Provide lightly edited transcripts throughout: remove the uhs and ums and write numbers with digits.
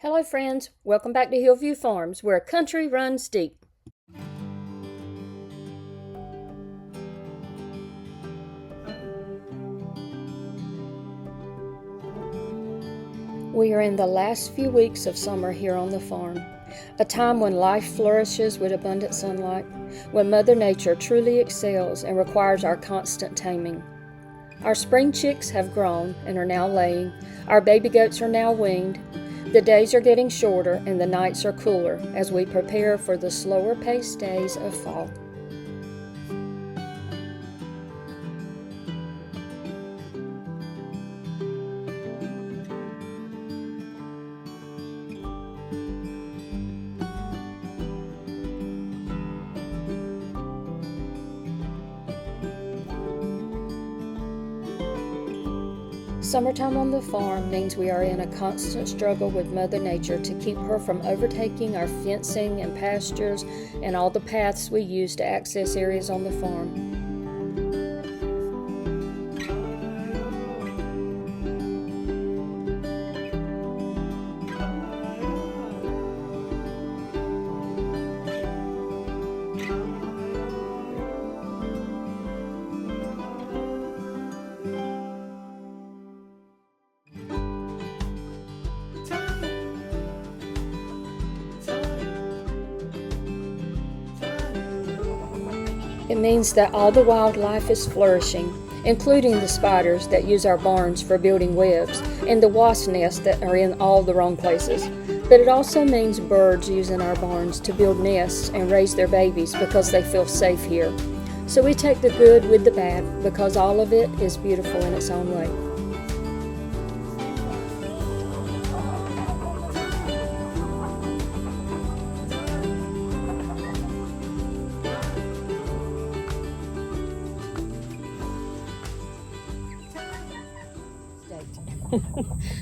Hello friends, welcome back to Hillview Farms, where country runs deep. We are in the last few weeks of summer here on the farm, a time when life flourishes with abundant sunlight, when Mother Nature truly excels and requires our constant taming. Our spring chicks have grown and are now laying, our baby goats are now weaned. The days are getting shorter and the nights are cooler as we prepare for the slower paced days of fall. Summertime on the farm means we are in a constant struggle with Mother Nature to keep her from overtaking our fencing and pastures and all the paths we use to access areas on the farm. It means that all the wildlife is flourishing, including the spiders that use our barns for building webs and the wasp nests that are in all the wrong places. But it also means birds using our barns to build nests and raise their babies because they feel safe here. So we take the good with the bad because all of it is beautiful in its own way.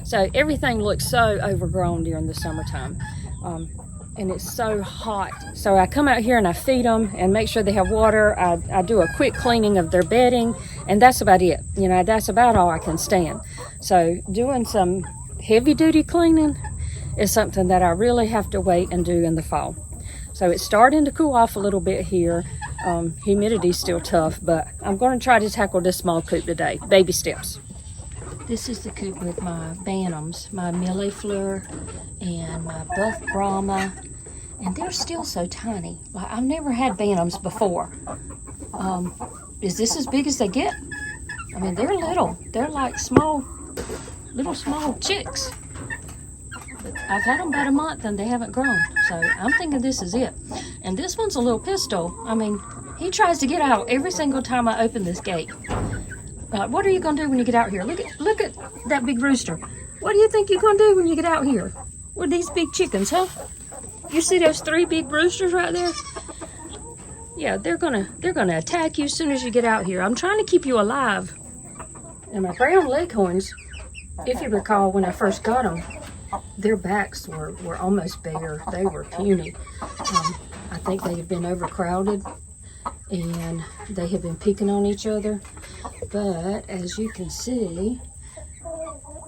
So everything looks so overgrown during the summertime, and it's so hot. So I come out here and I feed them and make sure they have water. I do a quick cleaning of their bedding, and that's about it. That's about all I can stand. So doing some heavy duty cleaning is something that I really have to wait and do in the fall. So it's starting to cool off a little bit here. Humidity's still tough, but I'm going to try to tackle this small coop today. Baby steps. This is the coop with my Bantams, my Millie Fleur and my Buff Brahma, and they're still so tiny. Like, I've never had Bantams before. Is this as big as they get? I mean, they're little. They're like small chicks. But I've had them about a month and they haven't grown, so I'm thinking this is it. And this one's a little pistol. I mean, he tries to get out every single time I open this gate. What are you gonna do when you get out here? Look at that big rooster. What do you think you're gonna do when you get out here with these big chickens, huh? You see those 3 big roosters right there? Yeah, they're gonna attack you as soon as you get out here. I'm trying to keep you alive. And my brown leghorns, if you recall, when I first got them, their backs were almost bare. They were puny. I think they had been overcrowded and they have been picking on each other, but as you can see,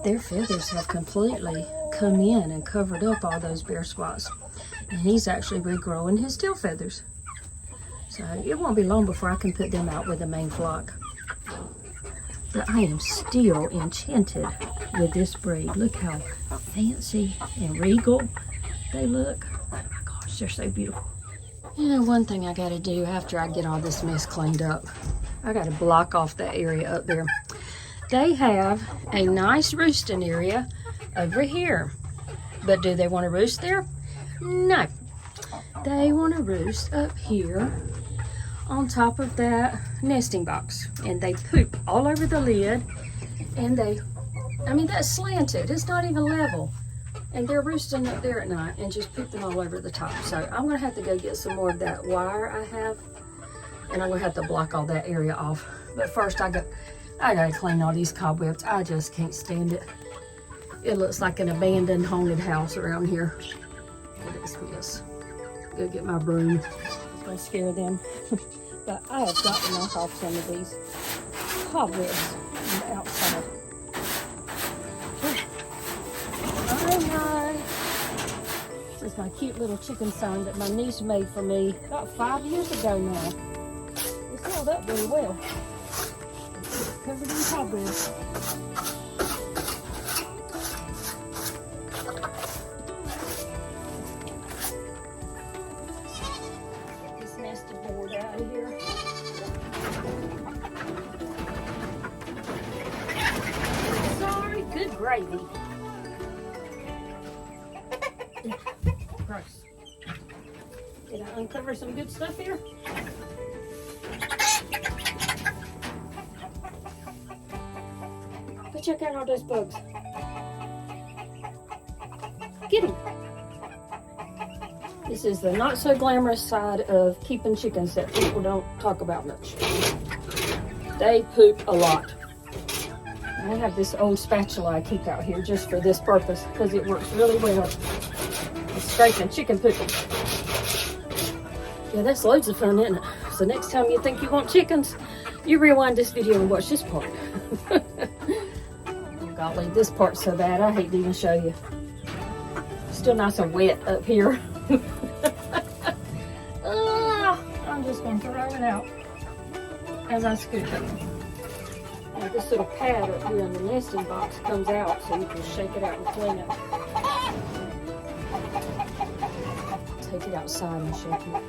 their feathers have completely come in and covered up all those bare spots, and he's actually regrowing his tail feathers, so it won't be long before I can put them out with the main flock. But I am still enchanted with this breed. Look how fancy and regal they look. Oh my gosh, they're so beautiful. One thing I gotta do after I get all this mess cleaned up, I gotta block off that area up there. They have a nice roosting area over here, but do they want to roost there? No. They want to roost up here on top of that nesting box, and they poop all over the lid, and that's slanted. It's not even level. And they're roosting up there at night and just pooping all over the top. So I'm gonna have to go get some more of that wire I have, and I'm gonna have to block all that area off. But first I gotta clean all these cobwebs. I just can't stand it. It looks like an abandoned haunted house around here. Look at this mess. Go get my broom. It's gonna scare them. But I have got to knock off some of these cobwebs on the outside. my cute little chicken sign that my niece made for me about 5 years ago now. It's held up very well. It's covered in cobwebs. Get this nested board out of here. Sorry, good gravy. Gross. Did I uncover some good stuff here? Go check out all those bugs. Get him. This is the not so glamorous side of keeping chickens that people don't talk about much. They poop a lot. I have this old spatula I keep out here just for this purpose because it works really well. Scraping chicken poop. Yeah, that's loads of fun, isn't it? So next time you think you want chickens, you rewind this video and watch this part. Oh golly, this part's so bad, I hate to even show you. Still nice and wet up here. I'm just gonna throw it out as I scoop it. And this little pad up here in the nesting box comes out so you can shake it out and clean it. Take it outside and shake it.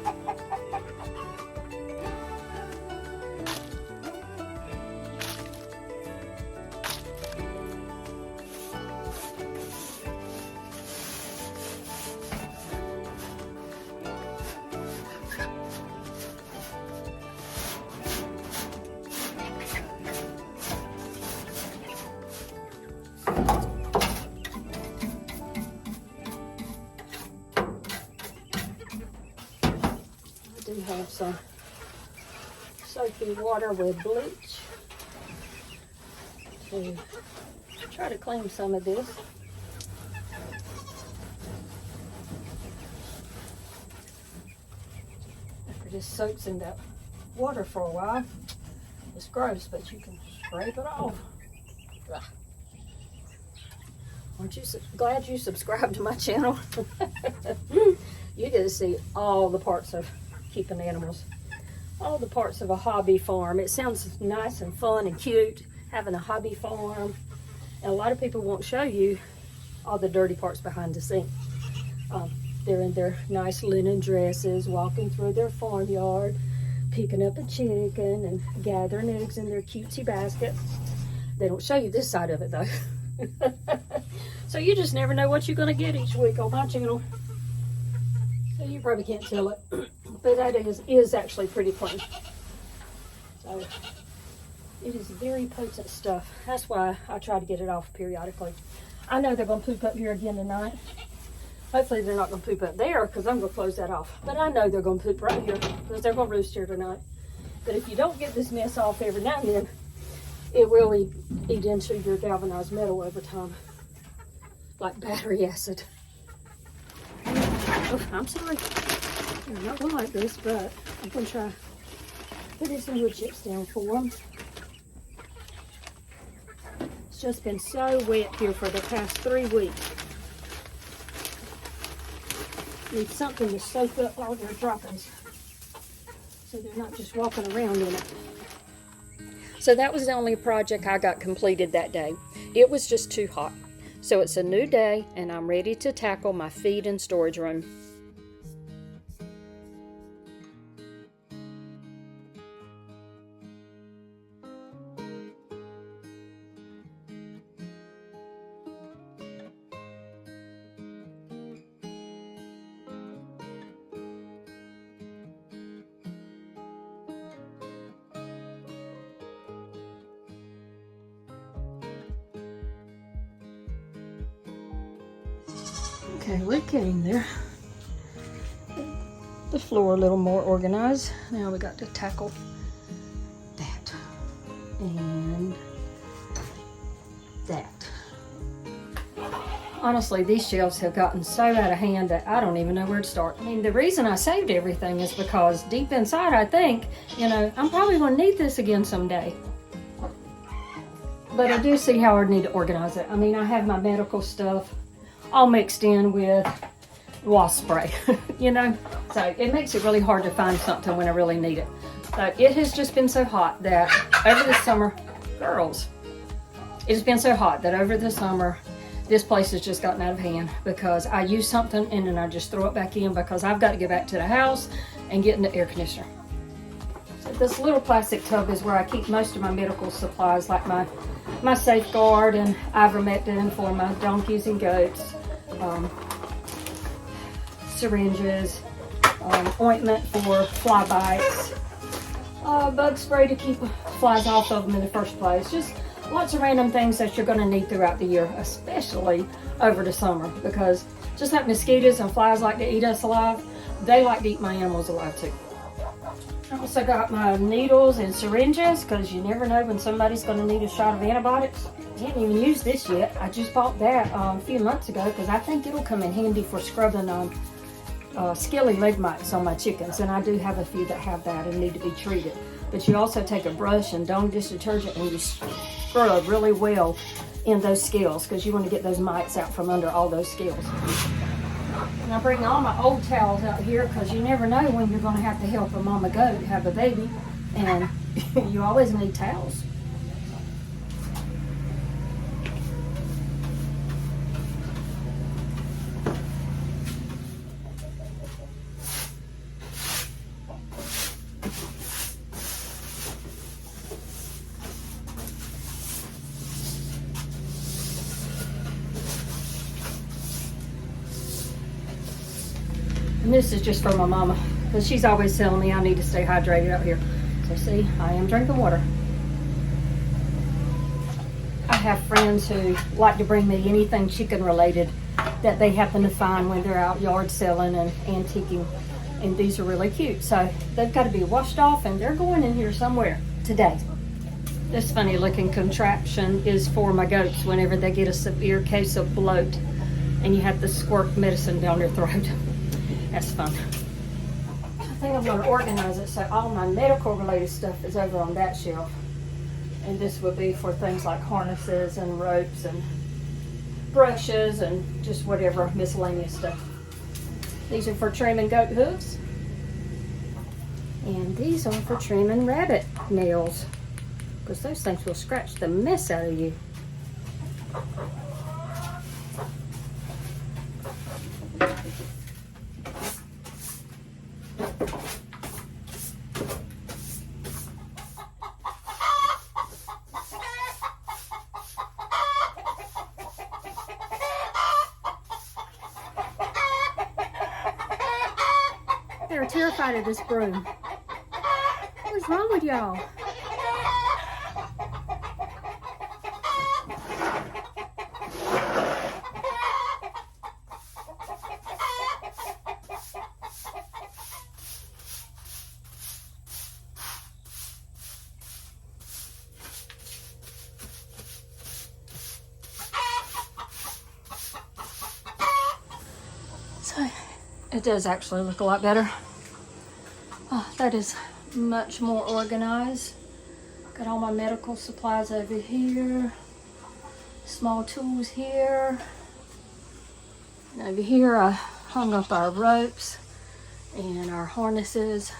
I do have some soapy water with bleach to try to clean some of this. After this soaks in that water for a while, it's gross, but you can scrape it off. Ugh. Aren't you glad you subscribed to my channel? You get to see all the parts of keeping animals, all the parts of a hobby farm. It sounds nice and fun and cute, having a hobby farm. And a lot of people won't show you all the dirty parts behind the scenes. They're in their nice linen dresses, walking through their farmyard, picking up a chicken and gathering eggs in their cutesy basket. They don't show you this side of it though. So you just never know what you're going to get each week on my channel. So you probably can't tell it, but that is actually pretty clean. So it is very potent stuff. That's why I try to get it off periodically. I know they're going to poop up here again tonight. Hopefully they're not going to poop up there because I'm going to close that off. But I know they're going to poop right here because they're going to roost here tonight. But if you don't get this mess off every now and then, it will eat into your galvanized metal over time, like battery acid. Oh, I'm sorry. I'm not going to like this, but I'm going to try putting some wood chips down for them. It's just been so wet here for the past 3 weeks. Need something to soak up all their droppings so they're not just walking around in it. So that was the only project I got completed that day. It was just too hot. So it's a new day and I'm ready to tackle my feed and storage room. Okay, we're getting there. The floor a little more organized. Now we got to tackle that and that. Honestly, these shelves have gotten so out of hand that I don't even know where to start. I mean, the reason I saved everything is because deep inside I think, I'm probably going to need this again someday. But I do see how I need to organize it. I mean, I have my medical stuff all mixed in with wasp spray, you know? So it makes it really hard to find something when I really need it. So it has just been so hot that over the summer, girls, it has been so hot that over the summer, this place has just gotten out of hand because I use something and then I just throw it back in because I've got to get back to the house and get in the air conditioner. So this little plastic tub is where I keep most of my medical supplies, like my Safeguard and ivermectin for my donkeys and goats, syringes, ointment for fly bites, bug spray to keep flies off of them in the first place. Just lots of random things that you're going to need throughout the year, especially over the summer, because just like mosquitoes and flies like to eat us alive, they like to eat my animals alive too. I also got my needles and syringes because you never know when somebody's going to need a shot of antibiotics. I haven't even used this yet. I just bought that a few months ago because I think it'll come in handy for scrubbing scaly leg mites on my chickens, and I do have a few that have that and need to be treated. But you also take a brush and Dawn dish detergent and you scrub really well in those scales because you want to get those mites out from under all those scales. And I bring all my old towels out here because you never know when you're going to have to help a mama goat have a baby, and you always need towels. And this is just for my mama, because she's always telling me I need to stay hydrated out here. So see, I am drinking water. I have friends who like to bring me anything chicken related that they happen to find when they're out yard selling and antiquing. And these are really cute. So they've got to be washed off and they're going in here somewhere today. This funny looking contraption is for my goats whenever they get a severe case of bloat and you have to squirt medicine down their throat. That's fun. I think I'm going to organize it so all my medical related stuff is over on that shelf. And this would be for things like harnesses and ropes and brushes and just whatever miscellaneous stuff. These are for trimming goat hooves. And these are for trimming rabbit nails, because those things will scratch the mess out of you. They're terrified of this broom. What is wrong with y'all? So it does actually look a lot better. Oh, that is much more organized. Got all my medical supplies over here. Small tools here. And over here I hung up our ropes and our harnesses.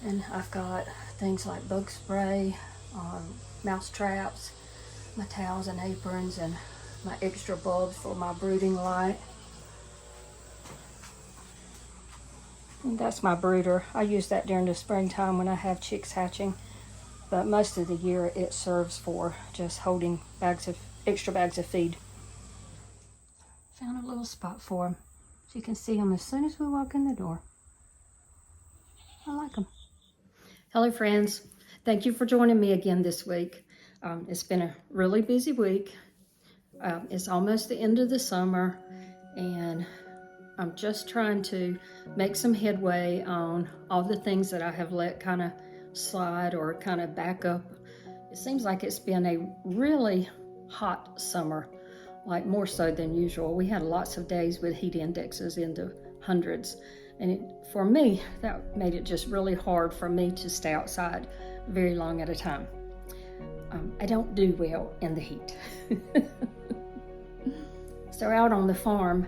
And I've got things like bug spray, mouse traps, my towels and aprons, and my extra bulbs for my brooding light. And that's my brooder. I use that during the springtime when I have chicks hatching, but most of the year it serves for just holding extra bags of feed. Found a little spot for them, so you can see them as soon as we walk in the door. I like them. Hello friends, thank you for joining me again this week. It's been a really busy week. It's almost the end of the summer, and I'm just trying to make some headway on all the things that I have let kind of slide or kind of back up. It seems like it's been a really hot summer, like more so than usual. We had lots of days with heat indexes in the hundreds. And for me, that made it just really hard for me to stay outside very long at a time. I don't do well in the heat. So out on the farm,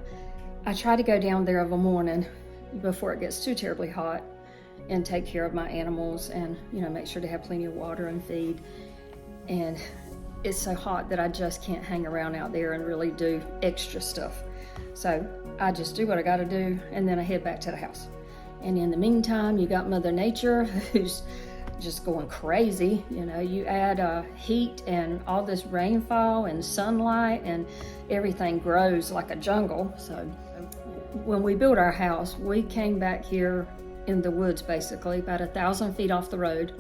I try to go down there of a morning before it gets too terribly hot and take care of my animals and, make sure to have plenty of water and feed. And it's so hot that I just can't hang around out there and really do extra stuff. So I just do what I gotta do, and then I head back to the house. And in the meantime, you got Mother Nature, who's just going crazy. You add heat and all this rainfall and sunlight, and everything grows like a jungle. So when we built our house, we came back here in the woods, basically about 1,000 feet off the road,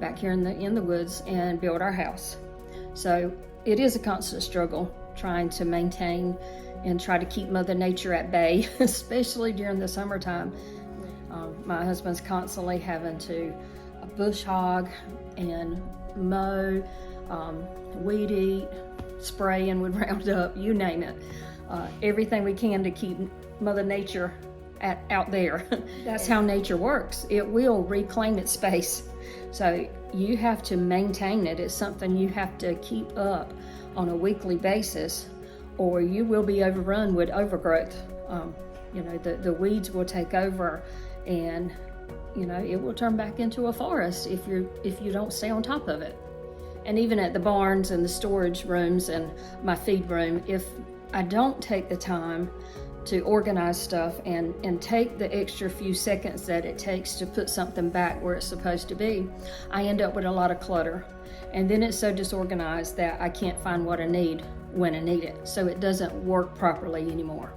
back here in the woods, and built our house. So it is a constant struggle trying to maintain and try to keep Mother Nature at bay, especially during the summertime. My husband's constantly having to bush hog and mow, weed eat, spraying with Roundup, you name it. Everything we can to keep Mother Nature out there. That's how nature works. It will reclaim its space. So you have to maintain it. It's something you have to keep up on a weekly basis, or you will be overrun with overgrowth. The weeds will take over, and it will turn back into a forest if you don't stay on top of it. And even at the barns and the storage rooms and my feed room, if I don't take the time to organize stuff and take the extra few seconds that it takes to put something back where it's supposed to be, I end up with a lot of clutter. And then it's so disorganized that I can't find what I need when I need it. So it doesn't work properly anymore.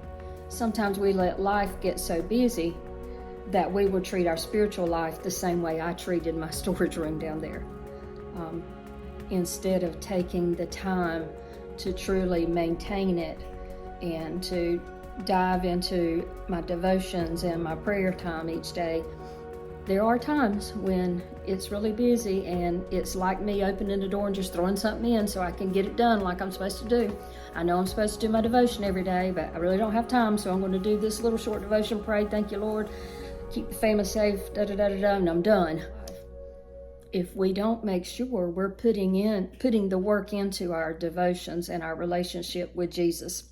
Sometimes we let life get so busy that we will treat our spiritual life the same way I treated my storage room down there. Instead of taking the time to truly maintain it and to dive into my devotions and my prayer time each day. There are times when it's really busy and it's like me opening the door and just throwing something in so I can get it done like I'm supposed to do. I know I'm supposed to do my devotion every day, but I really don't have time, so I'm going to do this little short devotion, pray, thank you Lord, keep the family safe, and I'm done. If we don't make sure we're putting the work into our devotions and our relationship with Jesus,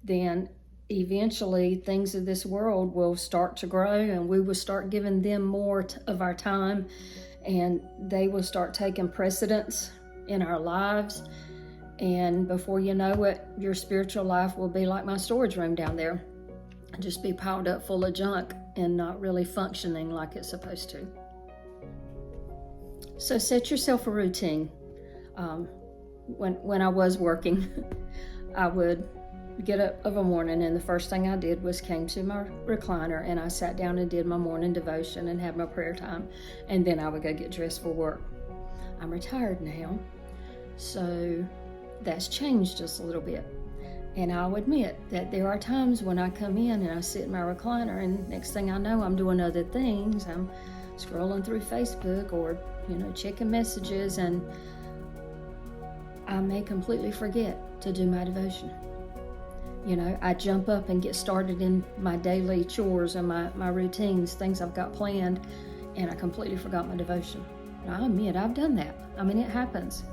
then eventually things of this world will start to grow, and we will start giving them more of our time, and they will start taking precedence in our lives. And before you know it, your spiritual life will be like my storage room down there, just be piled up full of junk and not really functioning like it's supposed to. So set yourself a routine. When I was working, I would get up of a morning, and the first thing I did was came to my recliner and I sat down and did my morning devotion and had my prayer time, and then I would go get dressed for work. I'm retired now, so that's changed just a little bit. And I'll admit that there are times when I come in and I sit in my recliner, and next thing I know, I'm doing other things. I'm scrolling through Facebook or, checking messages, and I may completely forget to do my devotion. I jump up and get started in my daily chores and my routines, things I've got planned, and I completely forgot my devotion. And I admit I've done that. It happens.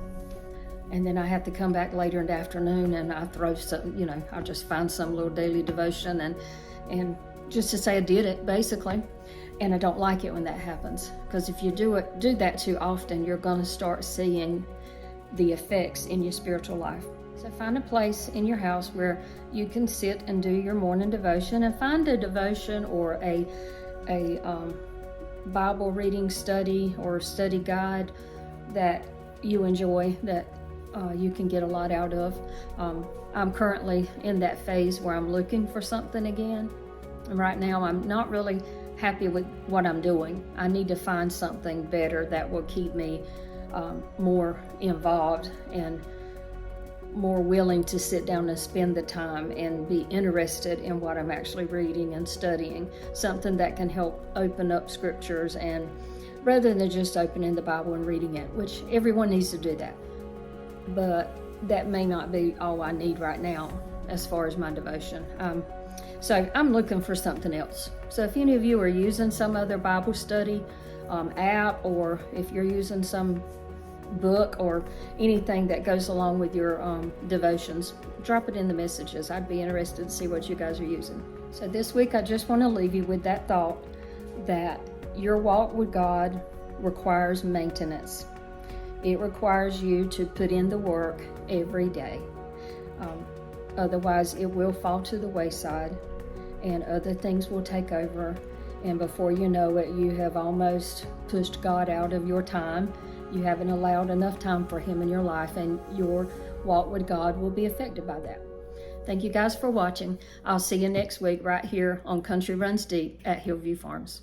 And then I have to come back later in the afternoon and I throw something, I'll just find some little daily devotion and just to say I did it, basically. And I don't like it when that happens, because if you do that too often, you're going to start seeing the effects in your spiritual life. So find a place in your house where you can sit and do your morning devotion, and find a devotion or a Bible reading study or study guide that you enjoy, that you can get a lot out of. I'm currently in that phase where I'm looking for something again. And right now I'm not really happy with what I'm doing. I need to find something better that will keep me more involved and more willing to sit down and spend the time and be interested in what I'm actually reading and studying. Something that can help open up scriptures, and rather than just opening the Bible and reading it, which everyone needs to do that. But that may not be all I need right now as far as my devotion. So I'm looking for something else. So if any of you are using some other Bible study app, or if you're using some book or anything that goes along with your devotions, drop it in the messages. I'd be interested to see what you guys are using. So this week, I just want to leave you with that thought that your walk with God requires maintenance. It requires you to put in the work every day. Otherwise, it will fall to the wayside and other things will take over. And before you know it, you have almost pushed God out of your time. You haven't allowed enough time for Him in your life, and your walk with God will be affected by that. Thank you guys for watching. I'll see you next week right here on Country Runs Deep at Hillview Farms.